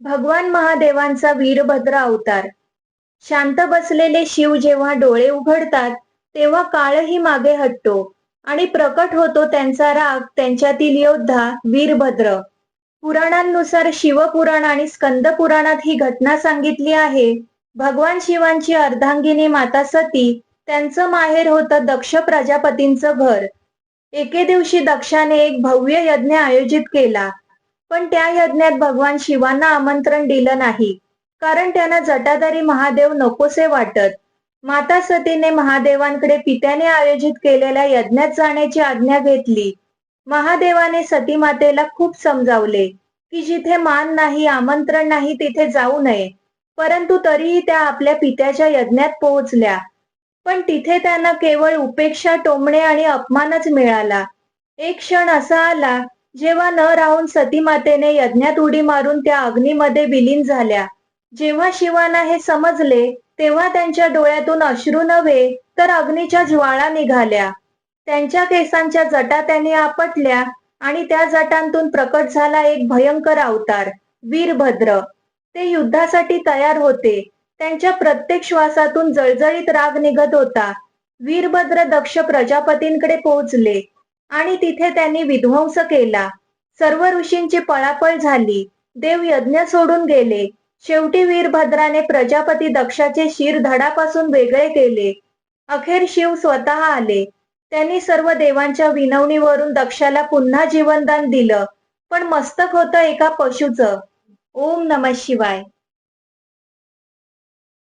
भगवान महादेवांचा वीरभद्र अवतार. शांत बसलेले शिव जेव्हा डोळे उघडतात, तेव्हा काळही मागे हटतो आणि प्रकट होतो त्यांचा राग, त्यांच्यातील योद्धा वीरभद्र. पुराणांनुसार शिवपुराण आणि स्कंद पुराणात ही घटना सांगितली आहे. भगवान शिवांची अर्धांगिनी माता सती, त्यांचं माहेर होतं दक्ष प्रजापतींचं घर. एके दिवशी दक्षाने एक भव्य यज्ञ आयोजित केला. पण त्या यज्ञात भगवान शिवांना आमंत्रण दिलं नाही, कारण त्यांना जटाधारी महादेव नकोसे वाटत. माता सतीने महादेवांकडे पित्याने आयोजित केलेल्या यज्ञात जाण्याची आज्ञा घेतली. महादेवाने सती मातेला खूप समजावले की जिथे मान नाही, आमंत्रण नाही, तिथे जाऊ नये. परंतु तरीही त्या आपल्या पित्याच्या यज्ञात पोहोचल्या. पण तिथे त्यांना केवळ उपेक्षा, टोमणे आणि अपमानच मिळाला. एक क्षण असा आला जेव्हा न राहून सती मातेने यज्ञात उडी मारून त्या अग्नीमध्ये विलीन झाल्या. जेव्हा शिवांना हे समजले, तेव्हा त्यांच्या डोळ्यातून अश्रू नव्हे तर अग्नीच्या ज्वाळा निघाल्या. त्यांच्या केसांच्या जटा त्यांनी आपटल्या आणि त्या जटांतून प्रकट झाला एक भयंकर अवतार, वीरभद्र. ते युद्धासाठी तयार होते. त्यांच्या प्रत्येक श्वासातून जळजळीत राग निघत होता. वीरभद्र दक्ष प्रजापतींकडे पोहोचले आणि तिथे त्यांनी विध्वंस केला. सर्व ऋषींची पळापळ झाली. देव यज्ञ सोडून गेले. शेवटी वीरभद्राने प्रजापती दक्षाचे शिर धडापासून वेगळे केले. अखेर शिव स्वतः आले. त्यांनी सर्व देवांच्या विनवणीवरून दक्षाला पुन्हा जीवनदान दिलं. पण मस्तक होतं एका पशुचं. ओम नमः शिवाय.